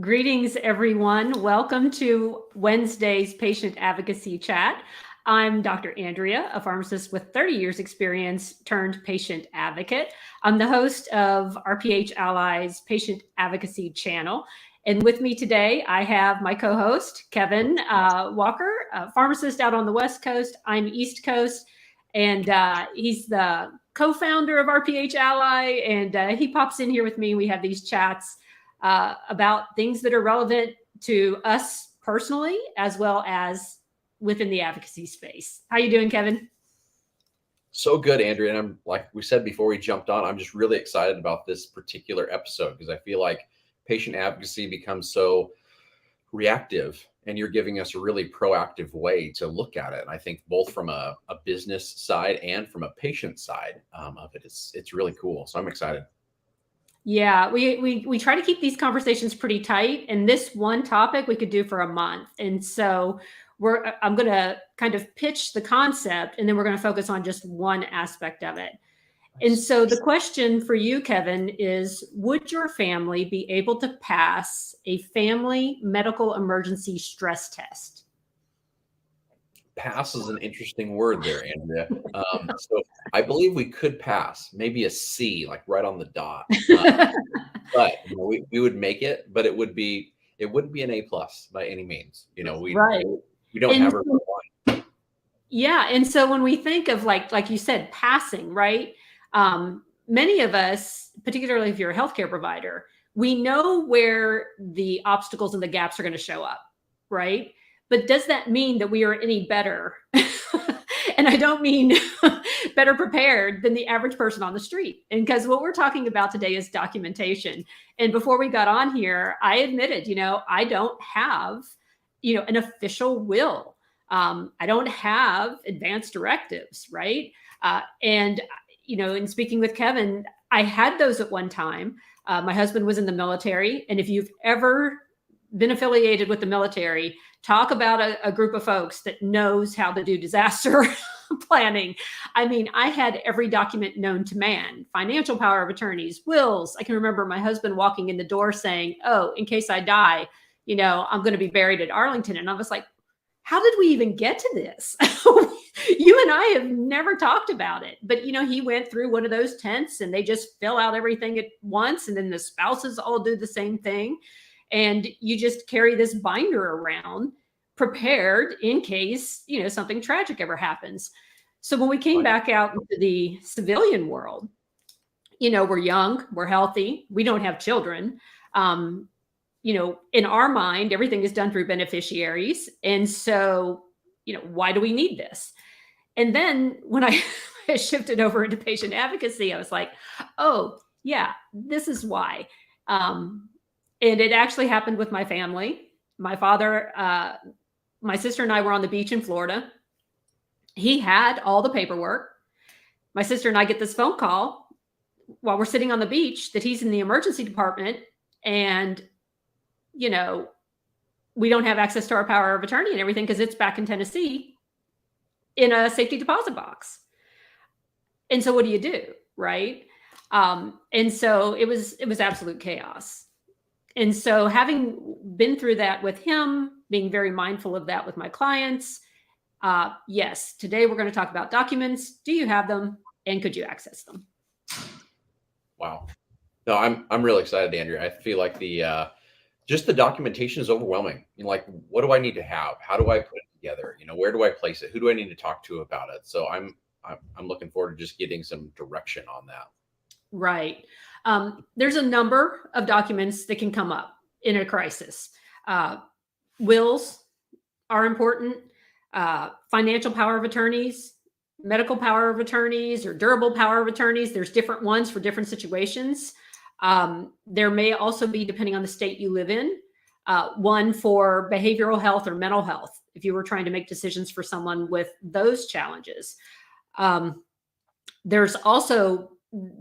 Greetings, everyone. Welcome to Wednesday's Patient Advocacy Chat. I'm Dr. Andrea, a pharmacist with 30 years experience turned patient advocate. I'm the host of RPH Allies Patient Advocacy channel. And with me today, I have my co-host, Kevin Walker, a pharmacist out on the West Coast. I'm East Coast, and he's the co-founder of RPH Ally, and he pops in here with me. We have these chats about things that are relevant to us personally, as well as within the advocacy space. How you doing, Kevin? So good, Andrea. And I'm, like we said before we jumped on, I'm just really excited about this particular episode because I feel like patient advocacy becomes so reactive, and you're giving us a really proactive way to look at it. And I think both from a business side and from a patient side of it, it's really cool. So I'm excited. Yeah, we try to keep these conversations pretty tight, and this one topic we could do for a month. And so I'm going to kind of pitch the concept, and then we're going to focus on just one aspect of it. And so the question for you, Kevin, is would your family be able to pass a family medical emergency stress test? Pass is an interesting word there, Andrea. So I believe we could pass, maybe a C, like right on the dot. But we would make it, but it wouldn't be an A plus by any means. We don't have her. Yeah, and so when we think of like you said, passing, right? Many of us, particularly if you're a healthcare provider, we know where the obstacles and the gaps are going to show up, right? But does that mean that we are any better? And I don't mean better prepared than the average person on the street. And because what we're talking about today is documentation. And before we got on here, I admitted, I don't have, an official will. I don't have advance directives, right? And in speaking with Kevin, I had those at one time. My husband was in the military. And if you've ever been affiliated with the military, talk about a group of folks that knows how to do disaster planning. I mean, I had every document known to man, financial power of attorneys, wills. I can remember my husband walking in the door saying, "Oh, in case I die, I'm going to be buried at Arlington." And I was like, how did we even get to this? You and I have never talked about it. But, he went through one of those tents and they just fill out everything at once. And then the spouses all do the same thing. And you just carry this binder around prepared in case, something tragic ever happens. So when we came back out into the civilian world, we're young, we're healthy, we don't have children. In our mind, everything is done through beneficiaries. And so, why do we need this? And then when I shifted over into patient advocacy, I was like, oh, yeah, this is why. And it actually happened with my family. My father, my sister and I were on the beach in Florida. He had all the paperwork. My sister and I get this phone call while we're sitting on the beach that he's in the emergency department and we don't have access to our power of attorney and everything because it's back in Tennessee in a safety deposit box. And so what do you do, right? And so it was absolute chaos. And so having been through that with him, being very mindful of that with my clients, yes, today we're going to talk about documents. Do you have them and could you access them? Wow. No, I'm really excited, Andrea. I feel like just the documentation is overwhelming. Like, what do I need to have? How do I put it together? Where do I place it? Who do I need to talk to about it? So I'm looking forward to just getting some direction on that. Right. There's a number of documents that can come up in a crisis. Wills are important. Financial power of attorneys, medical power of attorneys, or durable power of attorneys. There's different ones for different situations. There may also be, depending on the state you live in, one for behavioral health or mental health, if you were trying to make decisions for someone with those challenges. There's also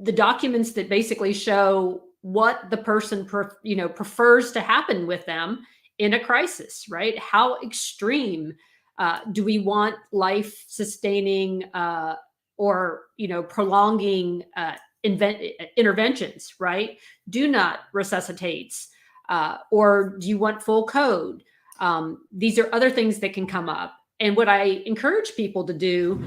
the documents that basically show what the person prefers to happen with them in a crisis, right? How extreme do we want life-sustaining or prolonging interventions, right? Do not resuscitates, Or do you want full code? These are other things that can come up. And what I encourage people to do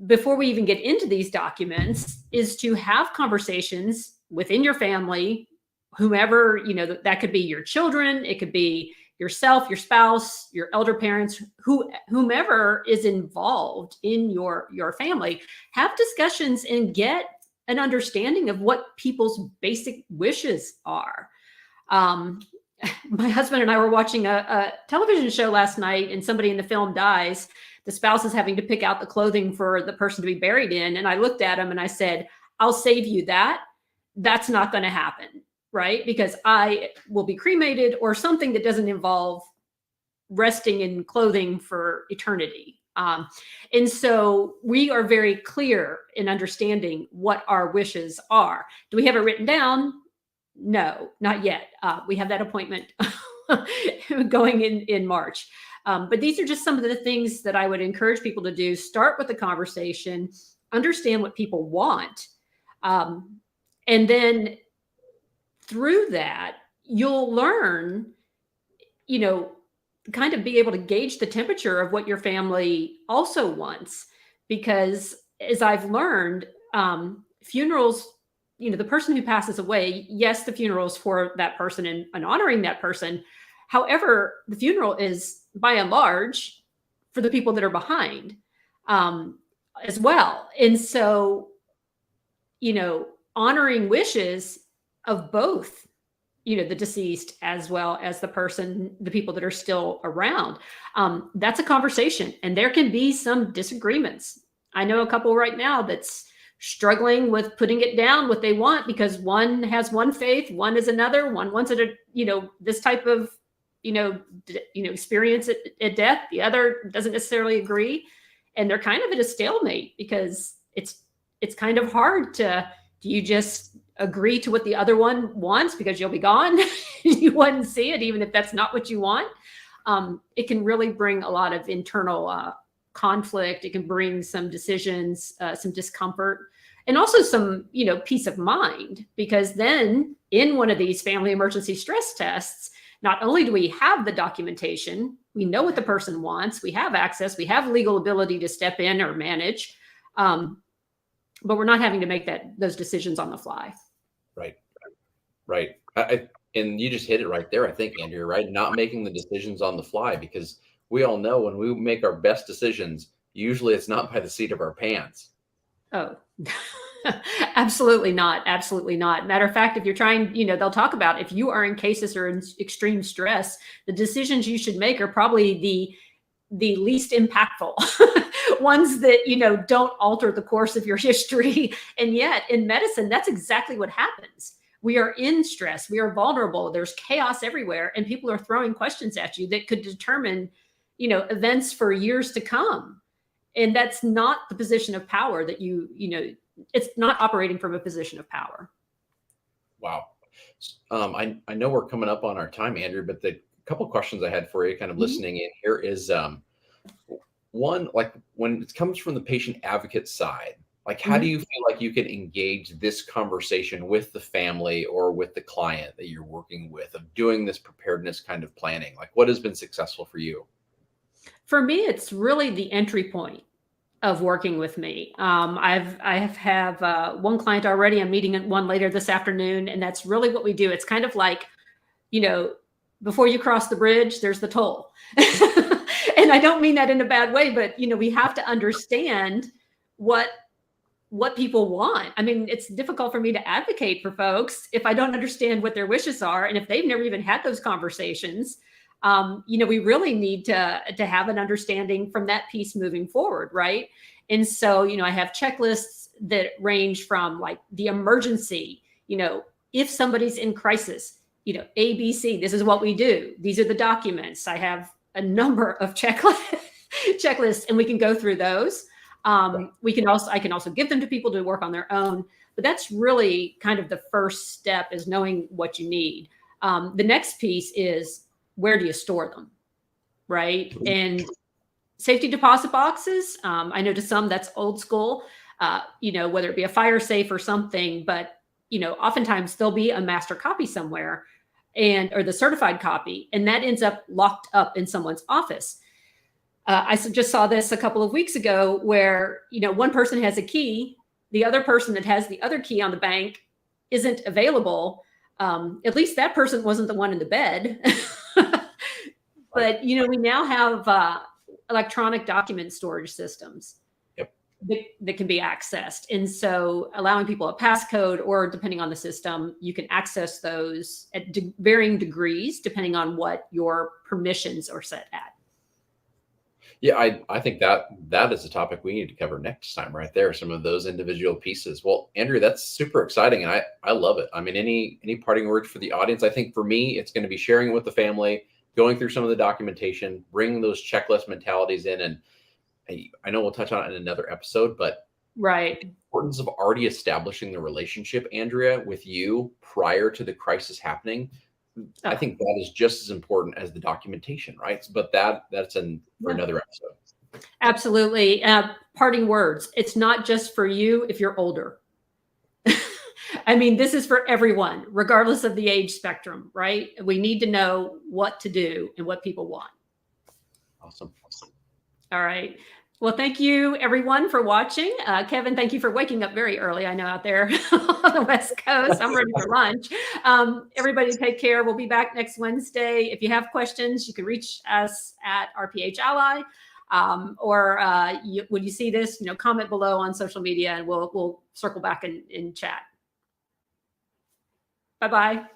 before we even get into these documents is to have conversations within your family, whomever, that could be your children, it could be yourself, your spouse, your elder parents, whomever is involved in your family. Have discussions and get an understanding of what people's basic wishes are. My husband and I were watching a television show last night, and somebody in the film dies. The spouse is having to pick out the clothing for the person to be buried in. And I looked at him and I said, I'll save you that. That's not going to happen, right? Because I will be cremated or something that doesn't involve resting in clothing for eternity. And so we are very clear in understanding what our wishes are. Do we have it written down? No, not yet. We have that appointment going in March. But these are just some of the things that I would encourage people to do. Start with the conversation, understand what people want. And then through that, you'll learn, kind of be able to gauge the temperature of what your family also wants. Because as I've learned, funerals, the person who passes away, yes, the funeral is for that person and honoring that person. However, the funeral is by and large for the people that are behind as well. And so, honoring wishes of both, the deceased as well as the people that are still around. That's a conversation, and there can be some disagreements. I know a couple right now that's struggling with putting it down what they want, because one has one faith, one is another, one wants it, this type of, experience at death. The other doesn't necessarily agree. And they're kind of at a stalemate, because it's kind of hard do you just agree to what the other one wants because you'll be gone? You wouldn't see it, even if that's not what you want. It can really bring a lot of internal conflict. It can bring some decisions, some discomfort, and also some, peace of mind, because then in one of these family emergency stress tests, not only do we have the documentation, we know what the person wants, we have access, we have legal ability to step in or manage, but we're not having to make those decisions on the fly. Right. And you just hit it right there, I think, Andrea, right? Not making the decisions on the fly, because we all know when we make our best decisions, usually it's not by the seat of our pants. Oh, absolutely not. Absolutely not. Matter of fact, if you're trying, they'll talk about if you are in cases or in extreme stress, the decisions you should make are probably the least impactful ones that, don't alter the course of your history. And yet in medicine, that's exactly what happens. We are in stress. We are vulnerable. There's chaos everywhere. And people are throwing questions at you that could determine, events for years to come. And that's not the position of power that it's not operating from a position of power. Wow. I know we're coming up on our time, Andrew, but the couple questions I had for you kind of listening in here is one, like when it comes from the patient advocate side, like how do you feel like you can engage this conversation with the family or with the client that you're working with of doing this preparedness kind of planning? Like what has been successful for you? For me, it's really the entry point of working with me. I have one client already. I'm meeting one later this afternoon, and that's really what we do. It's kind of like, before you cross the bridge, there's the toll. And I don't mean that in a bad way, but we have to understand what people want. I mean, it's difficult for me to advocate for folks if I don't understand what their wishes are, and if they've never even had those conversations. We really need to have an understanding from that piece moving forward, right? And so, I have checklists that range from like the emergency, if somebody's in crisis, ABC, this is what we do. These are the documents. I have a number of checklists, and we can go through those. I can also give them to people to work on their own, but that's really kind of the first step, is knowing what you need. The next piece is, where do you store them, right? And safety deposit boxes, I know to some that's old school, whether it be a fire safe or something, but, oftentimes there'll be a master copy somewhere. or the certified copy, and that ends up locked up in someone's office. I just saw this a couple of weeks ago where, one person has a key, the other person that has the other key on the bank isn't available. At least that person wasn't the one in the bed. But, we now have electronic document storage systems that can be accessed. And so allowing people a passcode, or depending on the system, you can access those at varying degrees, depending on what your permissions are set at. Yeah, I think that is a topic we need to cover next time right there, some of those individual pieces. Well, Andrea, that's super exciting, and I love it. I mean, any parting words for the audience? I think for me, it's going to be sharing it with the family, going through some of the documentation, bringing those checklist mentalities in. And I know we'll touch on it in another episode, but right, the importance of already establishing the relationship, Andrea, with you prior to the crisis happening. I think that is just as important as the documentation, right? But that's for another episode. Absolutely. Parting words. It's not just for you if you're older. I mean, this is for everyone, regardless of the age spectrum, right? We need to know what to do and what people want. Awesome. All right. Well, thank you, everyone, for watching. Kevin, thank you for waking up very early. I know out there on the West Coast. I'm ready for lunch. Everybody take care. We'll be back next Wednesday. If you have questions, you can reach us at RPH Ally. When you see this, comment below on social media, and we'll circle back and chat. Bye-bye.